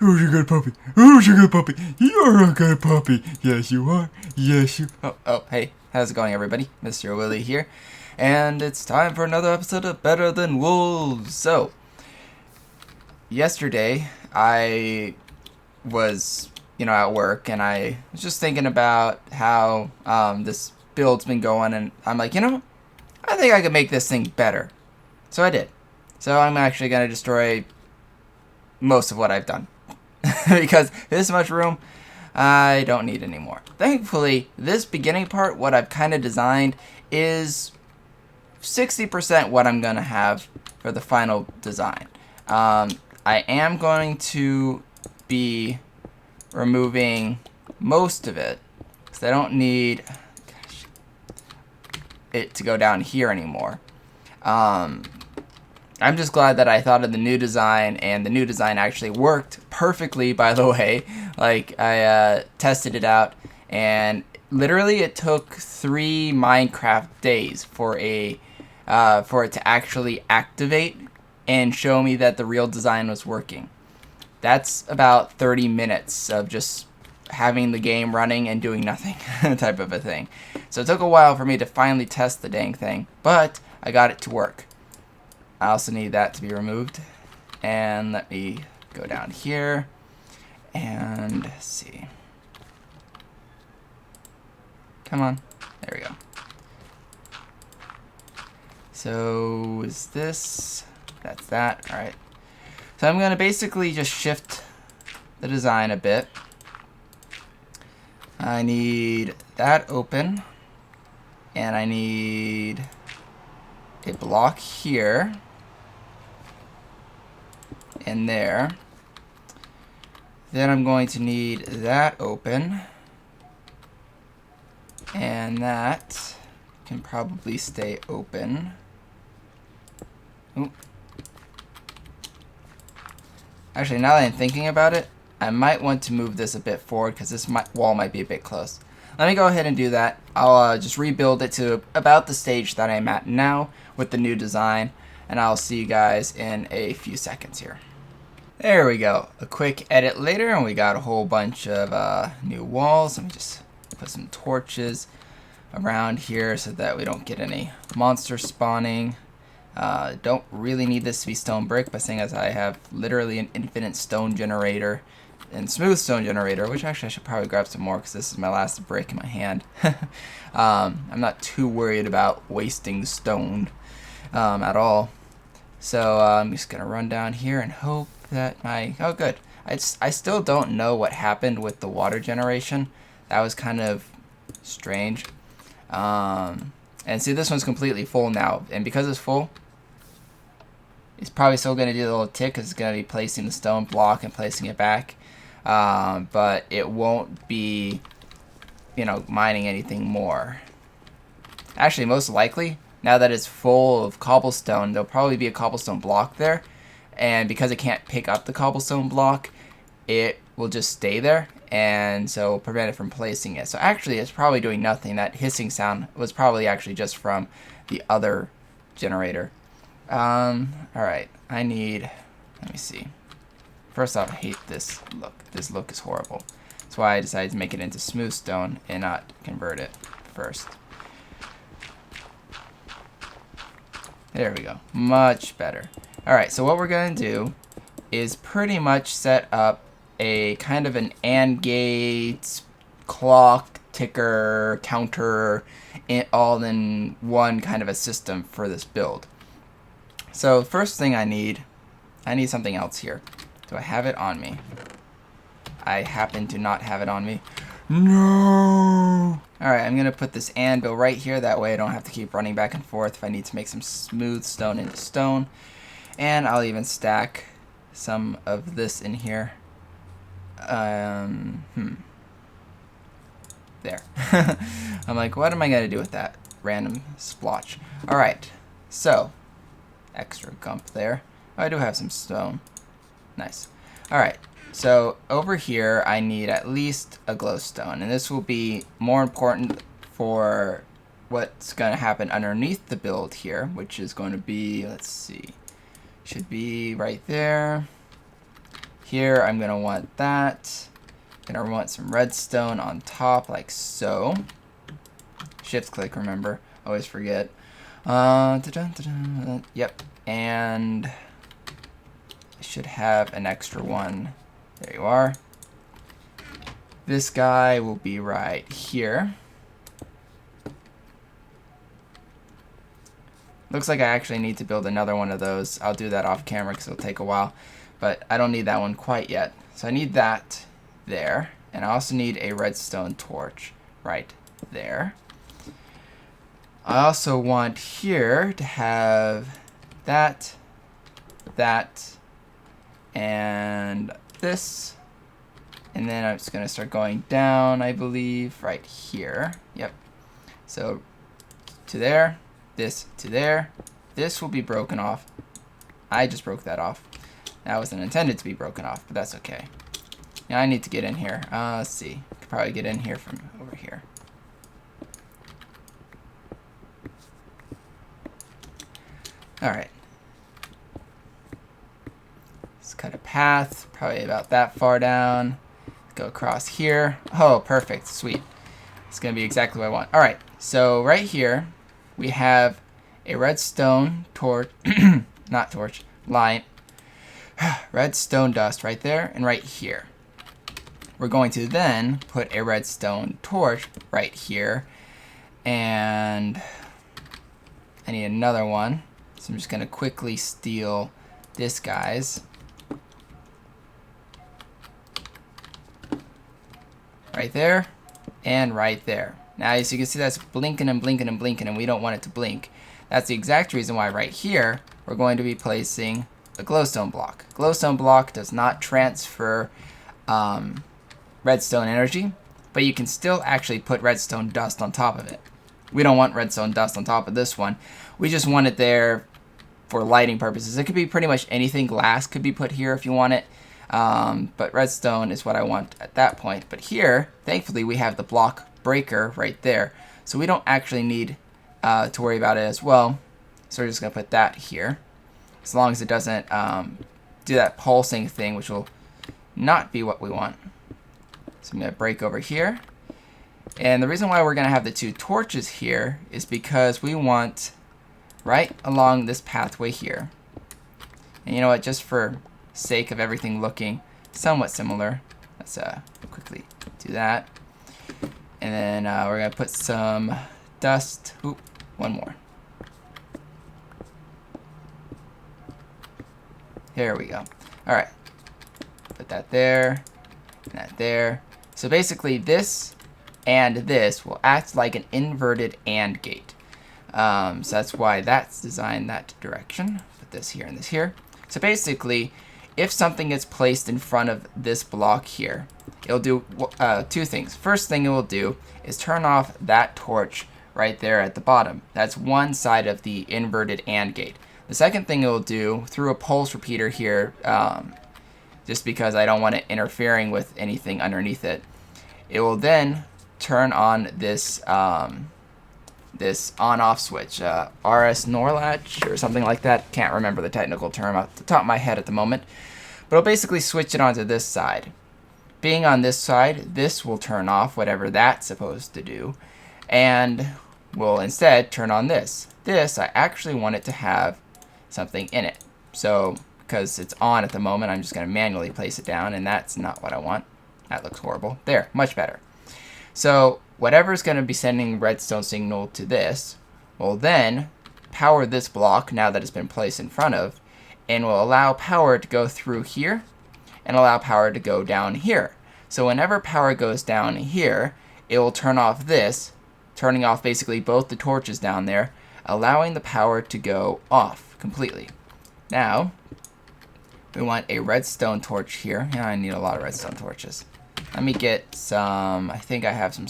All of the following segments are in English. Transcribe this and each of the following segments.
Who's a good puppy? Who's a good puppy? You're a good puppy. Yes, you are. Yes, you. Hey, how's it going, everybody? MrYourWilly here, and it's time for another episode of Better Than Wolves. So, yesterday I was, at work, and I was just thinking about how this build's been going, and I'm like, I think I could make this thing better. So I did. So I'm actually gonna destroy most of what I've done. Because this much room, I don't need anymore. Thankfully, this beginning part, what I've kind of designed, is 60% what I'm going to have for the final design. I am going to be removing most of it, because I don't need it to go down here anymore. I'm just glad that I thought of the new design, and the new design actually worked perfectly, by the way. Like, I tested it out, and literally it took 3 Minecraft days for it to actually activate and show me that the real design was working. That's about 30 minutes of just having the game running and doing nothing type of a thing. So it took a while for me to finally test the dang thing, but I got it to work. I also need that to be removed. And let me go down here and see. Come on. There we go. So is this? That's that. Alright. So I'm going to basically just shift the design a bit. I need that open. And I need a block here. In there. Then I'm going to need that open, and that can probably stay open. Ooh. Actually, now that I'm thinking about it, I might want to move this a bit forward because this wall might be a bit close. Let me go ahead and do that. I'll just rebuild it to about the stage that I'm at now with the new design, and I'll see you guys in a few seconds here. There we go. A quick edit later, and we got a whole bunch of new walls. Let me just put some torches around here so that we don't get any monsters spawning. Don't really need this to be stone brick, but seeing as I have literally an infinite stone generator and smooth stone generator, which actually I should probably grab some more because this is my last brick in my hand. I'm not too worried about wasting stone at all. So I'm just going to run down here and hope that oh good. I still don't know what happened with the water generation. That was kind of strange. And see, this one's completely full now, and because it's full, it's probably still going to do a little tick because it's going to be placing the stone block and placing it back, but it won't be mining anything more. Actually, most likely, now that it's full of cobblestone, there'll probably be a cobblestone block there. And because it can't pick up the cobblestone block, it will just stay there, and so prevent it from placing it. So actually, it's probably doing nothing. That hissing sound was probably actually just from the other generator. Alright, I need, let me see. First off, I hate this look. This look is horrible. That's why I decided to make it into smooth stone and not convert it first. There we go. Much better. Alright, so what we're going to do is pretty much set up a kind of an AND gate, clock, ticker, counter, all in one kind of a system for this build. So first thing I need something else here. Do I have it on me? I happen to not have it on me. No! Alright, I'm going to put this anvil right here. That way I don't have to keep running back and forth if I need to make some smooth stone into stone. And I'll even stack some of this in here. There. I'm like, what am I going to do with that random splotch? Alright, so, extra gump there. Oh, I do have some stone. Nice. Alright, so over here I need at least a glowstone, and this will be more important for what's going to happen underneath the build here, which is going to be, let's see, should be right there. Here, I'm going to want that. Going to want some redstone on top, like so. Shift click, remember. Always forget. Yep. And I should have an extra one. There you are. This guy will be right here. Looks like I actually need to build another one of those. I'll do that off camera because it'll take a while. But I don't need that one quite yet. So I need that there. And I also need a redstone torch right there. I also want here to have that, and this. And then I'm just going to start going down, I believe, right here. Yep. So to there. This to there. This will be broken off. I just broke that off. That wasn't intended to be broken off, but that's okay. Now I need to get in here. Let's see. Could probably get in here from over here. Alright. Let's cut a path, probably about that far down. Go across here. Oh, perfect. Sweet. It's going to be exactly what I want. Alright, so right here, we have a redstone torch, not torch, line, redstone dust right there and right here. We're going to then put a redstone torch right here, and I need another one, so I'm just going to quickly steal this guy's. Right there, and right there. Now, as you can see, that's blinking and blinking and blinking, and we don't want it to blink. That's the exact reason why right here, we're going to be placing a glowstone block. Glowstone block does not transfer redstone energy, but you can still actually put redstone dust on top of it. We don't want redstone dust on top of this one. We just want it there for lighting purposes. It could be pretty much anything. Glass could be put here if you want it. But redstone is what I want at that point. But here, thankfully, we have the block breaker right there. So we don't actually need to worry about it as well. So we're just going to put that here. As long as it doesn't do that pulsing thing, which will not be what we want. So I'm going to break over here. And the reason why we're going to have the two torches here is because we want right along this pathway here. And you know what, just for sake of everything looking somewhat similar, let's quickly do that. And then we're going to put some dust. Oop, one more. There we go. Alright. Put that there, and that there. So basically this and this will act like an inverted AND gate. So that's why that's designed that direction. Put this here and this here. So basically, if something gets placed in front of this block here, it'll do two things. First thing it will do is turn off that torch right there at the bottom. That's one side of the inverted AND gate. The second thing it will do, through a pulse repeater here, just because I don't want it interfering with anything underneath it, it will then turn on this this on-off switch, RS NOR latch or something like that. Can't remember the technical term off the top of my head at the moment. But it'll basically switch it onto this side. Being on this side, this will turn off whatever that's supposed to do, and will instead turn on this. This, I actually want it to have something in it. So, because it's on at the moment, I'm just going to manually place it down, and that's not what I want. That looks horrible. There, much better. So, whatever's going to be sending redstone signal to this will then power this block now that it's been placed in front of, and will allow power to go through here and allow power to go down here. So whenever power goes down here, it will turn off this, turning off basically both the torches down there, allowing the power to go off completely. Now, we want a redstone torch here. Yeah, I need a lot of redstone torches. Let me get some, I think I have some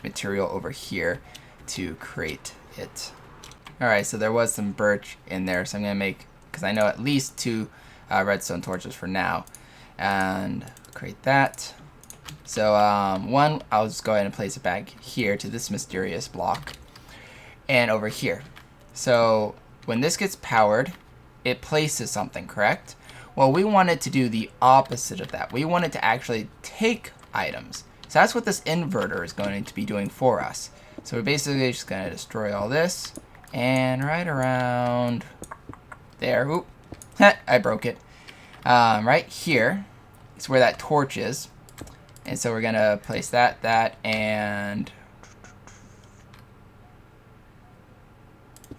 material over here to create it. Alright, so there was some birch in there, so I'm going to make, because I know at least two redstone torches for now. And create that. So one, I'll just go ahead and place it back here to this mysterious block. And over here. So when this gets powered, it places something, correct? Well, we wanted to do the opposite of that. We wanted to actually take items. So that's what this inverter is going to be doing for us. So we're basically just going to destroy all this. And right around there. Oop. I broke it. Right here is where that torch is. And so we're going to place that, and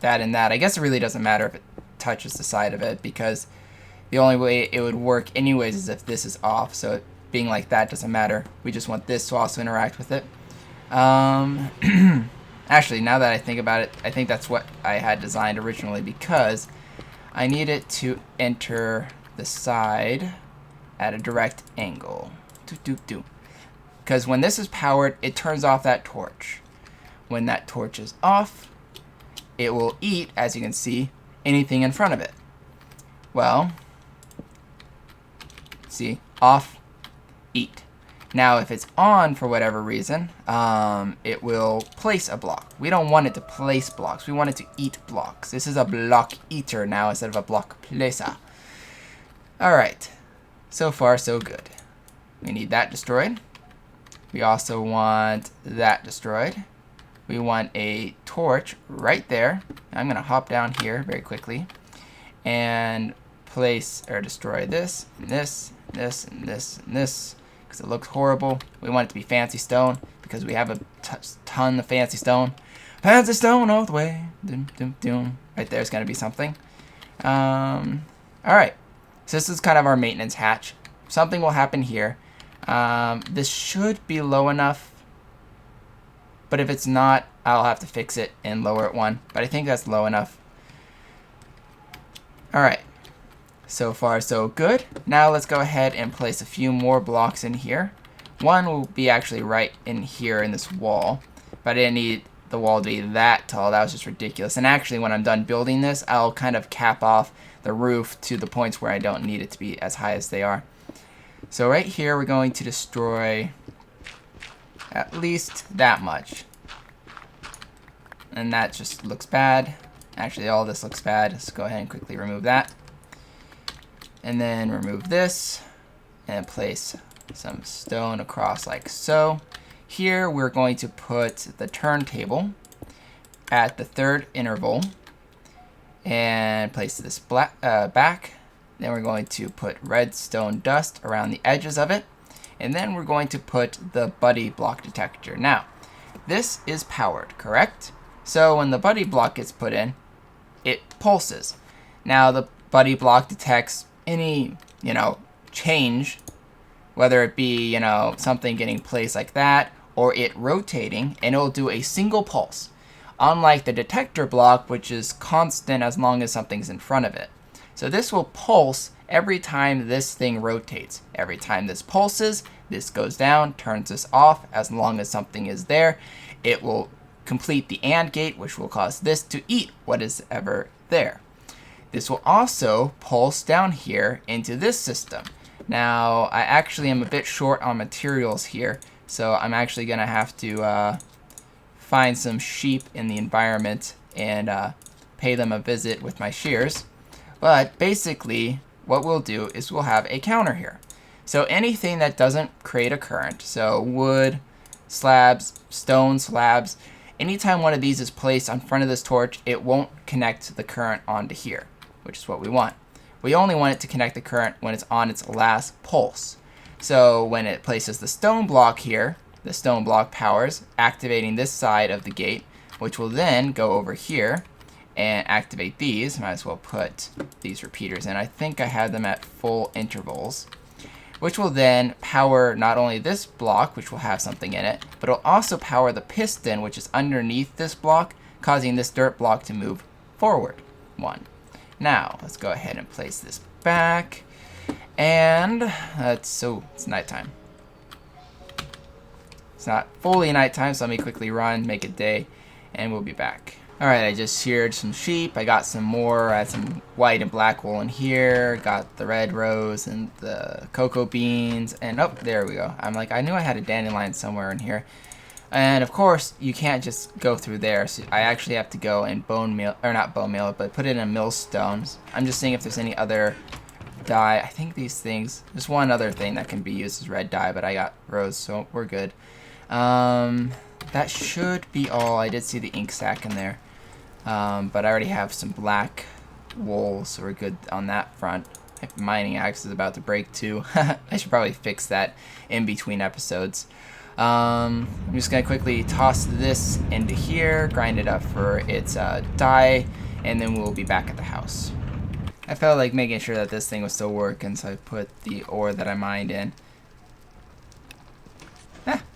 that, and that. I guess it really doesn't matter if it touches the side of it, because the only way it would work anyways is if this is off. So it being like that doesn't matter. We just want this to also interact with it. Actually, now that I think about it, I think that's what I had designed originally, because I need it to enter the side at a direct angle. Because when this is powered, it turns off that torch. When that torch is off, it will eat, as you can see, anything in front of it. Well, see, off, eat. Now, if it's on for whatever reason, it will place a block. We don't want it to place blocks. We want it to eat blocks. This is a block eater now instead of a block placer. Alright, so far so good. We need that destroyed. We also want that destroyed. We want a torch right there. I'm going to hop down here very quickly and place or destroy this, and this, this, and this, and this, because it looks horrible. We want it to be fancy stone because we have a ton of fancy stone. Fancy stone all the way. Doom, doom, doom. Right there's going to be something. Alright, so this is kind of our maintenance hatch. Something will happen here. This should be low enough, but if it's not, I'll have to fix it and lower it one. But I think that's low enough. Alright, so far so good. Now let's go ahead and place a few more blocks in here. One will be actually right in here in this wall, but I didn't need the wall to be that tall. That was just ridiculous. And actually, when I'm done building this, I'll kind of cap off the roof to the points where I don't need it to be as high as they are. So right here, we're going to destroy at least that much. And that just looks bad. Actually, all this looks bad. Let's go ahead and quickly remove that. And then remove this and place some stone across like so. Here, we're going to put the turntable at the third interval and place this back. Then we're going to put redstone dust around the edges of it. And then we're going to put the buddy block detector. Now, this is powered, correct? So when the buddy block gets put in, it pulses. Now the buddy block detects any, change, whether it be, something getting placed like that or it rotating, and it'll do a single pulse. Unlike the detector block, which is constant as long as something's in front of it. So this will pulse every time this thing rotates. Every time this pulses, this goes down, turns this off. As long as something is there, it will complete the AND gate, which will cause this to eat what is ever there. This will also pulse down here into this system. Now, I actually am a bit short on materials here, so I'm actually going to have to find some sheep in the environment and pay them a visit with my shears. But basically, what we'll do is we'll have a counter here. So anything that doesn't create a current, so wood, slabs, stone slabs, anytime one of these is placed on front of this torch, it won't connect the current onto here, which is what we want. We only want it to connect the current when it's on its last pulse. So when it places the stone block here, the stone block powers, activating this side of the gate, which will then go over here and activate these. Might as well put these repeaters in. I think I have them at full intervals, which will then power not only this block, which will have something in it, but it'll also power the piston, which is underneath this block, causing this dirt block to move forward one. Now, let's go ahead and place this back, and it's nighttime. It's not fully nighttime, so let me quickly run, make it day, and we'll be back. Alright, I just sheared some sheep. I got some more. I had some white and black wool in here. Got the red rose and the cocoa beans. And oh, there we go. I'm like, I knew I had a dandelion somewhere in here. And of course, you can't just go through there. So I actually have to go and bone meal, or not bone meal, but put it in millstones. I'm just seeing if there's any other dye. I think these things, there's one other thing that can be used as red dye, but I got rose, so we're good. That should be all. I did see the ink sac in there, but I already have some black wool, so we're good on that front. My mining axe is about to break too. I should probably fix that in between episodes. I'm just gonna quickly toss this into here, grind it up for its dye, and then we'll be back at the house. I felt like making sure that this thing was still working, so I put the ore that I mined in.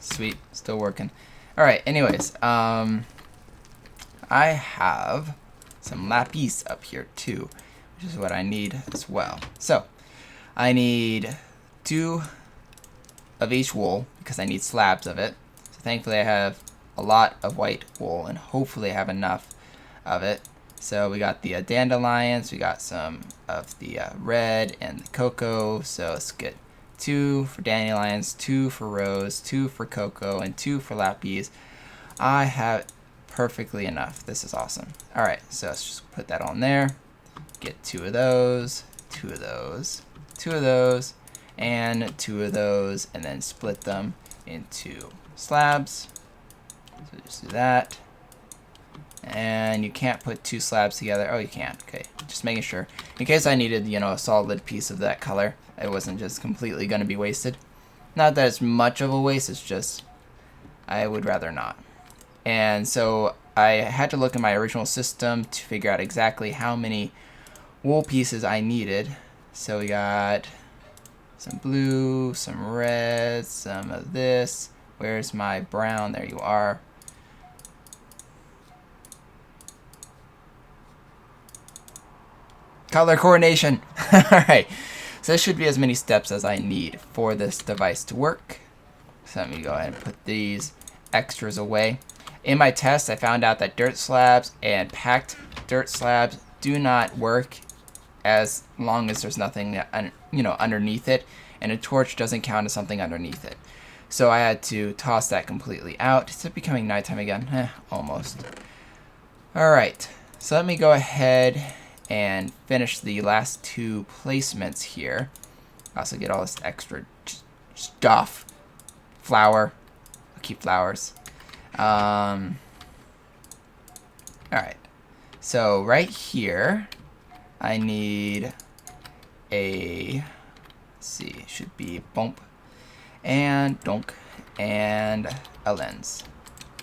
Sweet, still working. Alright, anyways, I have some lapis up here too, which is what I need as well. So, I need 2 of each wool, because I need slabs of it. So thankfully I have a lot of white wool, and hopefully I have enough of it. So we got the dandelions, we got some of the red and the cocoa, so let's get 2 for dandelions, 2 for rose, 2 for cocoa, and 2 for lapis. I have perfectly enough. This is awesome. Alright, so let's just put that on there. Get 2 of those, 2 of those, 2 of those, and 2 of those, and then split them into slabs. So just do that. And you can't put 2 slabs together. Oh, you can. Okay, just making sure. In case I needed, you know, a solid piece of that color, it wasn't just completely going to be wasted. Not that it's much of a waste, it's just I would rather not. And so I had to look at my original system to figure out exactly how many wool pieces I needed. So we got some blue, some red, some of this. Where's my brown? There you are. Color coordination. Alright, so this should be as many steps as I need for this device to work. So let me go ahead and put these extras away. In my test, I found out that dirt slabs and packed dirt slabs do not work as long as there's nothing, you know, underneath it, and a torch doesn't count as something underneath it. So I had to toss that completely out. Is it becoming nighttime again? Almost. Alright, so let me go ahead and finish the last 2 placements here. Also get all this extra stuff. Flour. I'll keep flowers. Alright. So right here, I need a, let's see, it should be bump and donk and a lens.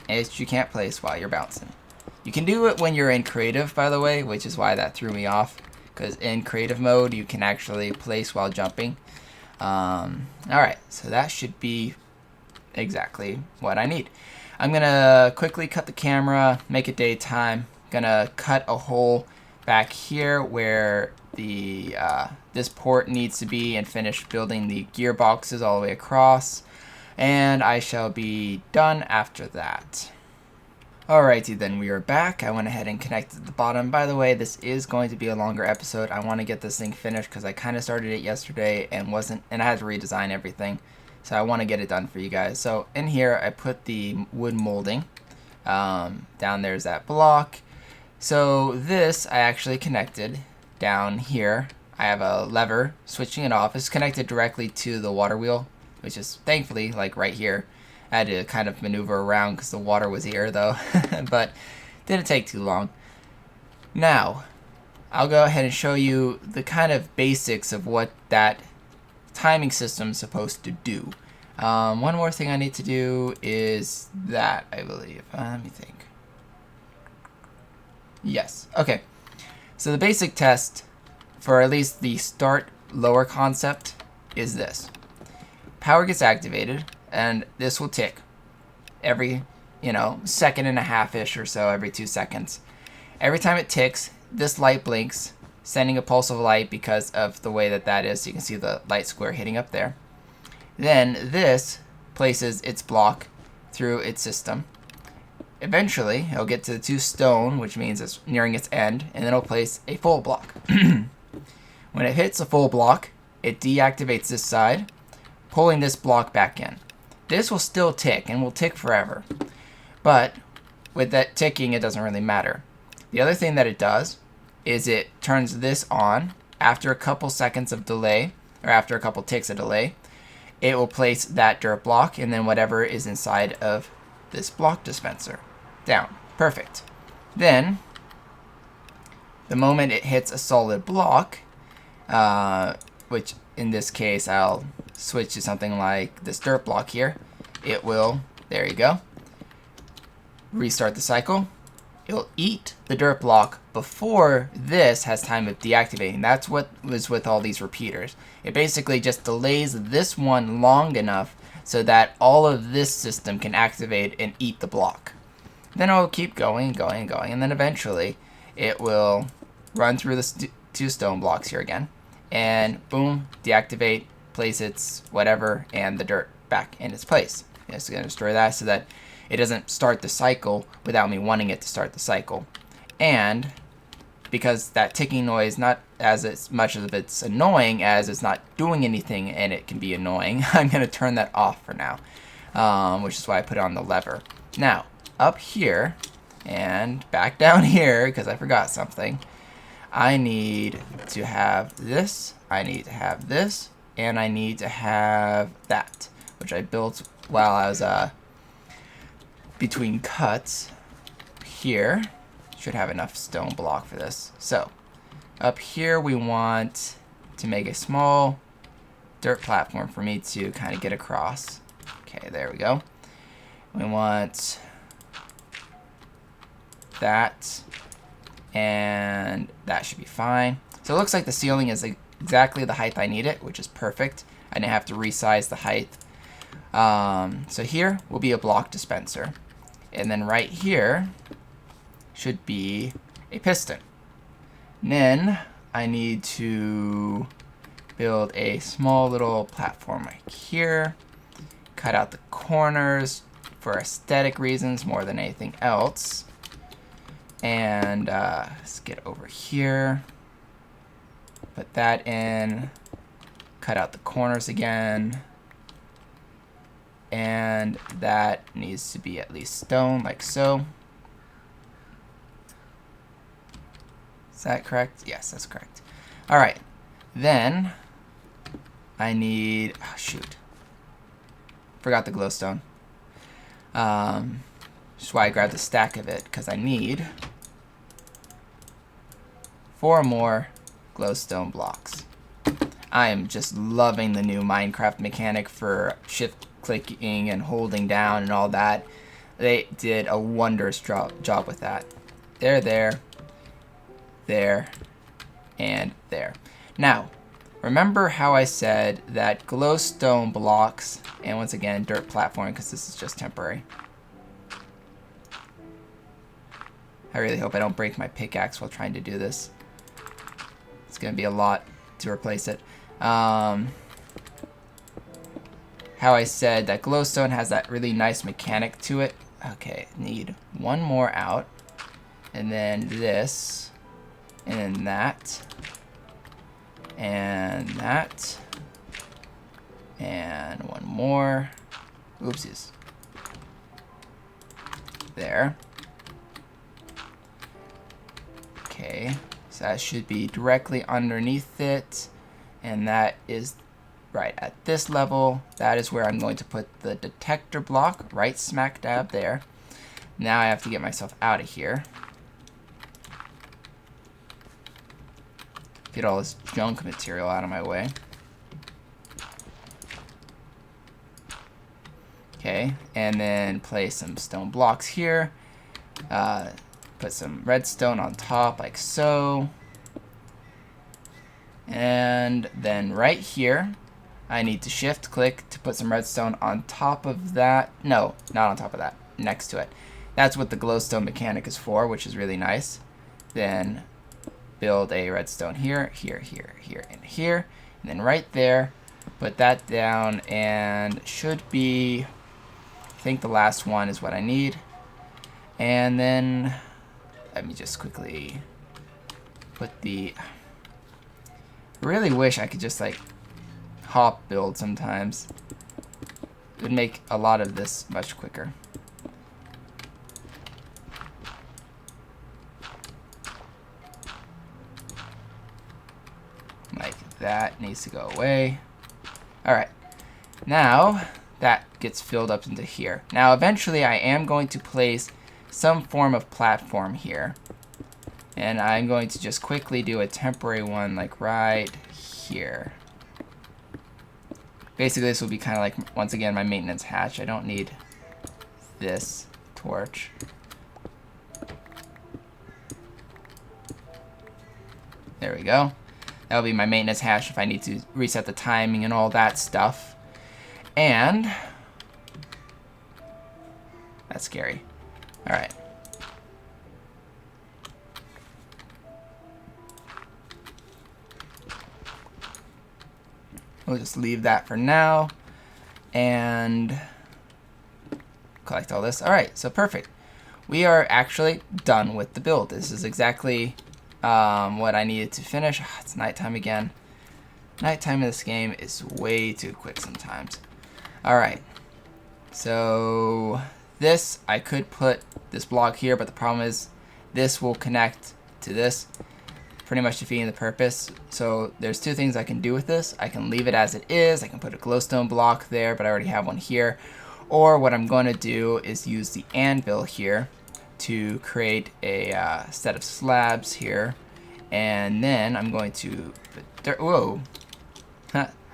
Which you can't place while you're bouncing. You can do it when you're in creative, by the way, which is why that threw me off. Because in creative mode, you can actually place while jumping. Alright, so that should be exactly what I need. I'm going to quickly cut the camera, make it daytime. Going to cut a hole back here where the this port needs to be, and finish building the gearboxes all the way across. And I shall be done after that. Alrighty then, we are back. I went ahead and connected the bottom. By the way, this is going to be a longer episode. I want to get this thing finished because I kind of started it yesterday and I had to redesign everything. So I want to get it done for you guys. So in here, I put the wood molding. Down there's that block. So this I actually connected down here. I have a lever switching it off. It's connected directly to the water wheel, which is thankfully like right here. I had to kind of maneuver around because the water was here though, but didn't take too long. Now, I'll go ahead and show you the kind of basics of what that timing system is supposed to do. One more thing I need to do is that, I believe. Let me think. Yes, okay. So the basic test for at least the start lower concept is this. Power gets activated, and this will tick every, second and a half-ish or so, every 2 seconds. Every time it ticks, this light blinks, sending a pulse of light because of the way that is. So you can see the light square hitting up there. Then this places its block through its system. Eventually, it'll get to the 2 stone, which means it's nearing its end, and then it'll place a full block. When it hits a full block, it deactivates this side, pulling this block back in. This will still tick, and will tick forever. But with that ticking, it doesn't really matter. The other thing that it does is it turns this on, after a couple seconds of delay, or after a couple ticks of delay, it will place that dirt block and then whatever is inside of this block dispenser down. Perfect. Then, the moment it hits a solid block, which in this case I'll switch to something like this dirt block here, it will, there you go, restart the cycle. It'll eat the dirt block before this has time of deactivating. That's what was with all these repeaters. It basically just delays this one long enough so that all of this system can activate and eat the block. Then it'll keep going, going, going, and then eventually it will run through the two stone blocks here again, and boom, deactivate, place its whatever, and the dirt back in its place. It's going to destroy that so that it doesn't start the cycle without me wanting it to start the cycle. And because that ticking noise, not as much as it's annoying as it's not doing anything and it can be annoying, I'm going to turn that off for now, which is why I put it on the lever. Now, up here and back down here, because I forgot something, I need to have this, I need to have this, and I need to have that, which I built while I was between cuts here. Should have enough stone block for this. So up here we want to make a small dirt platform for me to kind of get across. Okay, there we go. We want that, and that should be fine. So it looks like the ceiling is exactly the height I need it, which is perfect. I didn't have to resize the height. So here will be a block dispenser. And then right here should be a piston. And then I need to build a small little platform right here. Cut out the corners for aesthetic reasons more than anything else. And let's get over here. Put that in. Cut out the corners again. And that needs to be at least stone, like so. Is that correct? Yes, that's correct. All right. Then I need, oh shoot, forgot the glowstone. Which is why I grabbed a stack of it, because I need 4 more glowstone blocks. I am just loving the new Minecraft mechanic for shift clicking and holding down and all that. They did a wondrous job with that. There, and there. Now, remember how I said that glowstone blocks, and once again, dirt platform, because this is just temporary. I really hope I don't break my pickaxe while trying to do this. It's going to be a lot to replace it. How I said that glowstone has that really nice mechanic to it. Okay, need 1 more out, and then this, and then that, and that, and 1 more. Oopsies. There. Okay, so that should be directly underneath it, and that is right at this level. That is where I'm going to put the detector block, right smack dab there. Now I have to get myself out of here. Get all this junk material out of my way. Okay, and then place some stone blocks here. Put some redstone on top like so. And then right here, I need to shift click to put some redstone on top of that. No, not on top of that, next to it. That's what the glowstone mechanic is for, which is really nice. Then build a redstone here, here, here, here, and here. And then right there, put that down, and should be, I think the last one is what I need. And then, let me just quickly put the, I really wish I could just like hop build sometimes. It would make a lot of this much quicker. that needs to go away. Alright. Now, that gets filled up into here. Now, eventually, I am going to place some form of platform here. And I'm going to just quickly do a temporary one, like right here. Basically, this will be kind of like, once again, my maintenance hatch. I don't need this torch. There we go. That'll be my maintenance hatch if I need to reset the timing and all that stuff. And that's scary. All right. We'll just leave that for now and collect all this. All right, so perfect. We are actually done with the build. This is exactly what I needed to finish. It's nighttime again. Nighttime in this game is way too quick sometimes. All right, so this, I could put this block here, but the problem is this will connect to this, pretty much defeating the purpose. So there's two things I can do with this. I can leave it as it is. I can put a glowstone block there, but I already have one here. Or what I'm going to do is use the anvil here to create a set of slabs here. And then I'm going to, whoa,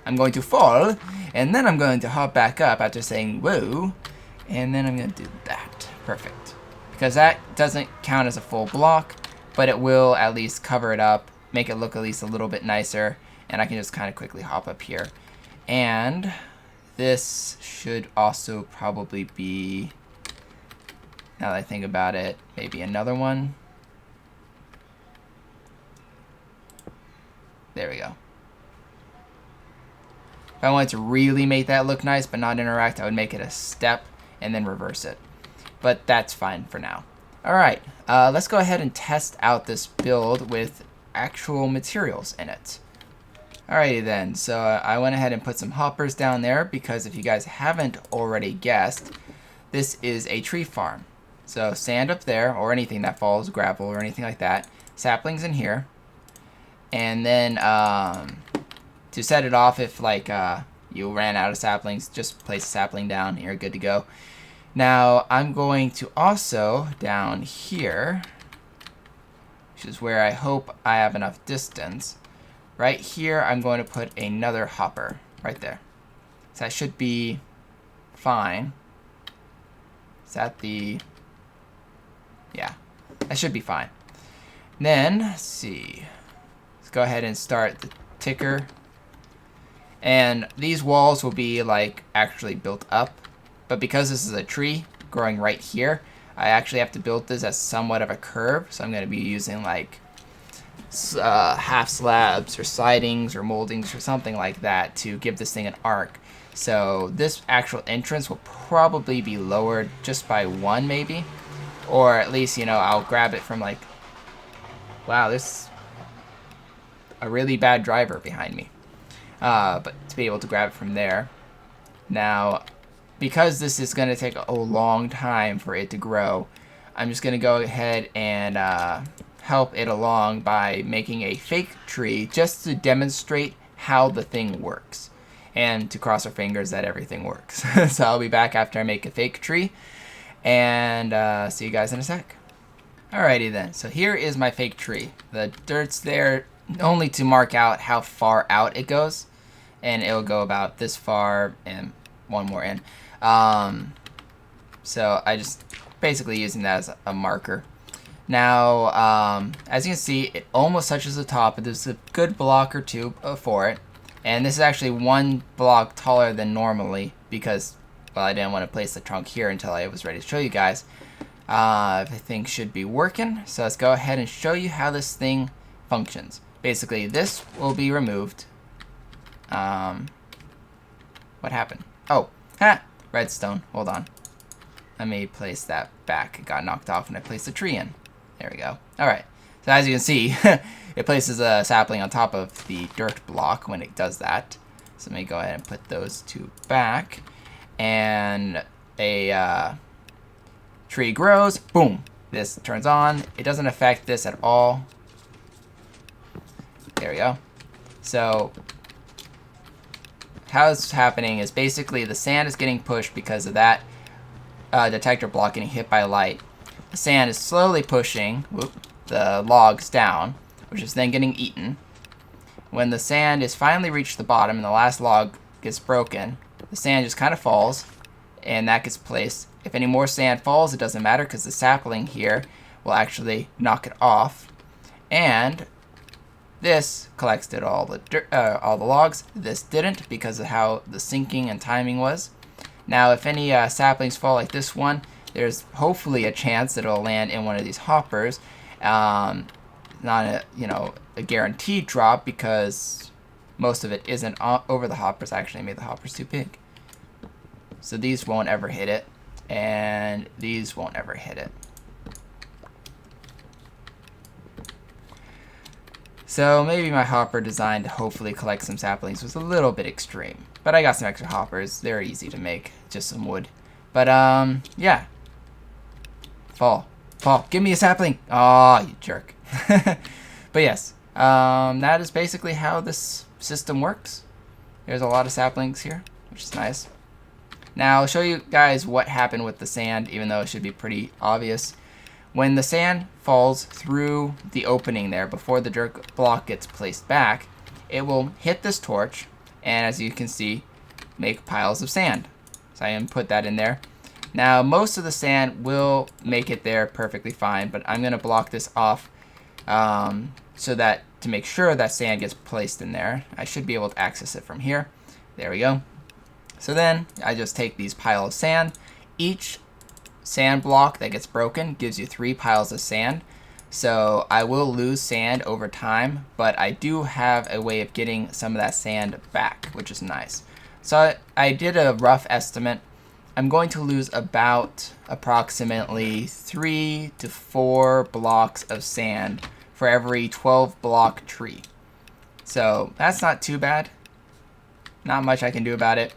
I'm going to fall. And then I'm going to hop back up after saying whoa. And then I'm going to do that. Perfect. Because that doesn't count as a full block, but it will at least cover it up, make it look at least a little bit nicer, and I can just kind of quickly hop up here. And this should also probably be, now that I think about it, maybe another one. There we go. If I wanted to really make that look nice but not interact, I would make it a step and then reverse it. But that's fine for now. Alright, let's go ahead and test out this build with actual materials in it. Alrighty then, so I went ahead and put some hoppers down there because if you guys haven't already guessed, this is a tree farm. So sand up there, or anything that falls, gravel or anything like that, saplings in here, and then to set it off if like you ran out of saplings, just place a sapling down, you're good to go. Now, I'm going to also, down here, which is where I hope I have enough distance, right here I'm going to put another hopper, right there. So that should be fine. Is that the, yeah, that should be fine. Then, let's see, let's go ahead and start the ticker. And these walls will be like actually built up. But because this is a tree growing right here, I actually have to build this as somewhat of a curve. So I'm going to be using like half slabs or sidings or moldings or something like that to give this thing an arc. So this actual entrance will probably be lowered just by one maybe. Or at least, you know, I'll grab it from like, wow, there's a really bad driver behind me. But to be able to grab it from there. Now, because this is going to take a long time for it to grow, I'm just going to go ahead and help it along by making a fake tree just to demonstrate how the thing works. And to cross our fingers that everything works. So I'll be back after I make a fake tree. And see you guys in a sec. Alrighty then, so here is my fake tree. The dirt's there only to mark out how far out it goes. And it'll go about this far and one more in. So I just basically using that as a marker. Now, as you can see, it almost touches the top, but there's a good block or two for it. And this is actually one block taller than normally because, well, I didn't want to place the trunk here until I was ready to show you guys. Everything should be working. So let's go ahead and show you how this thing functions. Basically, this will be removed. What happened? Oh, redstone. Hold on. Let me place that back. It got knocked off when I placed the tree in. There we go. Alright. So as you can see, it places a sapling on top of the dirt block when it does that. So let me go ahead and put those two back. And a tree grows. Boom. This turns on. It doesn't affect this at all. There we go. So how it's happening is basically the sand is getting pushed because of that detector block getting hit by light. The sand is slowly pushing the logs down, which is then getting eaten. When the sand is finally reached the bottom and the last log gets broken, the sand just kind of falls, and that gets placed. If any more sand falls, it doesn't matter because the sapling here will actually knock it off. And this collects all the logs. This didn't because of how the sinking and timing was. Now, if any saplings fall like this one, there's hopefully a chance that it'll land in one of these hoppers. Not a guaranteed drop because most of it isn't over the hoppers. I actually made the hoppers too big. So these won't ever hit it, and these won't ever hit it. So maybe my hopper design to hopefully collect some saplings was a little bit extreme. But I got some extra hoppers. They're easy to make, just some wood. But yeah. Fall. Give me a sapling. Aw, you jerk. But yes, that is basically how this system works. There's a lot of saplings here, which is nice. Now I'll show you guys what happened with the sand, even though it should be pretty obvious. When the sand falls through the opening there before the dirt block gets placed back, it will hit this torch and, as you can see, make piles of sand. So I put that in there. Now most of the sand will make it there perfectly fine, but I'm going to block this off so that to make sure that sand gets placed in there. I should be able to access it from here. There we go. So then I just take these piles of sand. Each sand block that gets broken gives you 3 piles of sand. So I will lose sand over time, but I do have a way of getting some of that sand back, which is nice. So I did a rough estimate. I'm going to lose about approximately 3 to 4 blocks of sand for every 12 block tree. So that's not too bad. Not much I can do about it.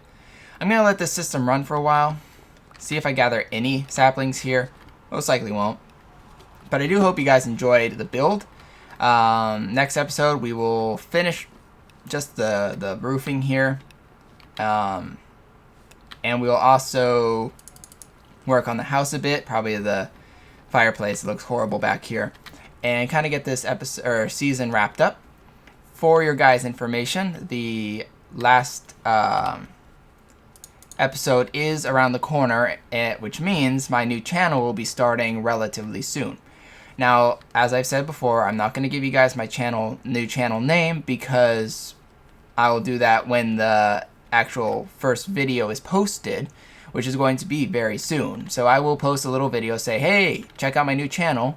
I'm going to let this system run for a while. See if I gather any saplings here. Most likely won't. But I do hope you guys enjoyed the build. Next episode we will finish just the roofing here. And we'll also work on the house a bit. Probably the fireplace. It looks horrible back here. And kind of get this episode or season wrapped up. For your guys' information, the last episode is around the corner, which means my new channel will be starting relatively soon. Now, as I've said before, I'm not going to give you guys my new channel name because I will do that when the actual first video is posted, which is going to be very soon. So I will post a little video, say, hey, check out my new channel.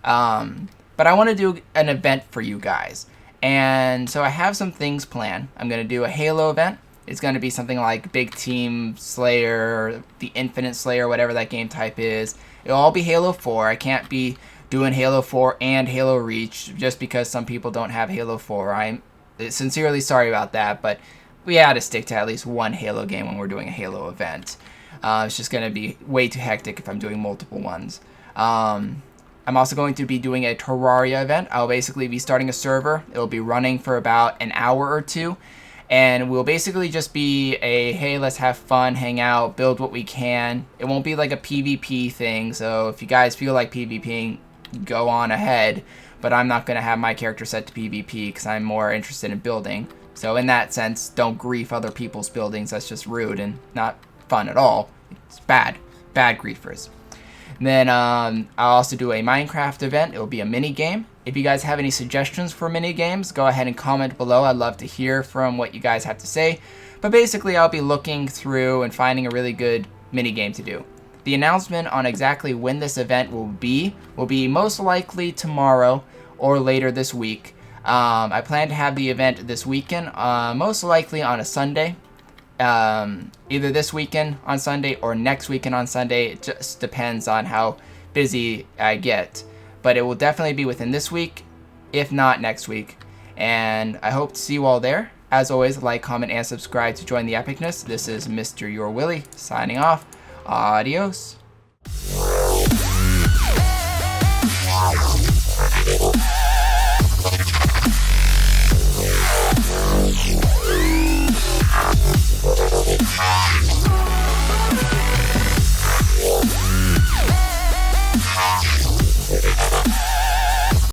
But I want to do an event for you guys. And so I have some things planned. I'm going to do a Halo event. It's going to be something like Big Team Slayer, the Infinite Slayer, whatever that game type is. It'll all be Halo 4. I can't be doing Halo 4 and Halo Reach just because some people don't have Halo 4. I'm sincerely sorry about that, but we had to stick to at least one Halo game when we're doing a Halo event. It's just going to be way too hectic if I'm doing multiple ones. I'm also going to be doing a Terraria event. I'll basically be starting a server. It'll be running for about an hour or two. And we'll basically just be a, hey, let's have fun, hang out, build what we can. It won't be like a PvP thing, so if you guys feel like PvPing, go on ahead. But I'm not going to have my character set to PvP because I'm more interested in building. So in that sense, don't grief other people's buildings. That's just rude and not fun at all. It's bad. Bad griefers. And then I'll also do a Minecraft event. It'll be a mini game. If you guys have any suggestions for mini games, go ahead and comment below. I'd love to hear from what you guys have to say. But basically, I'll be looking through and finding a really good mini game to do. The announcement on exactly when this event will be most likely tomorrow or later this week. I plan to have the event this weekend, most likely on a Sunday. Either this weekend on Sunday or next weekend on Sunday. It just depends on how busy I get. But it will definitely be within this week, if not next week. And I hope to see you all there. As always, like, comment, and subscribe to join the epicness. This is MrYourWilly signing off. Adios.